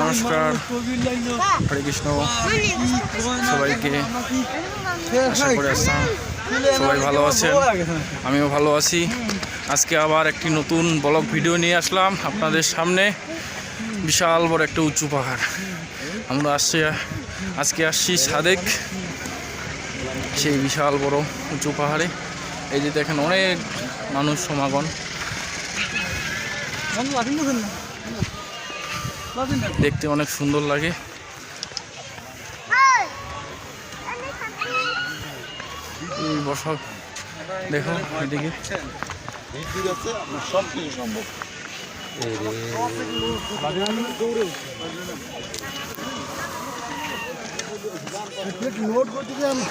নমস্কার, হরে কৃষ্ণ সবাইকে। আশা করে আসলাম সবাই ভালো আছেন, আমিও ভালো আছি। আজকে আবার একটি নতুন ব্লগ ভিডিও নিয়ে আসলাম আপনাদের সামনে। বিশাল বড় একটা উঁচু পাহাড়। আমরা আজকে আসছি সাদেক, সেই বিশাল বড় উঁচু পাহাড়ে। এই যে দেখেন অনেক মানুষ সমাগম, দেখতে অনেক সুন্দর লাগে। এই বর্ষক দেখো এদিকে সব কিছু সম্ভব। নোট করতে গেলে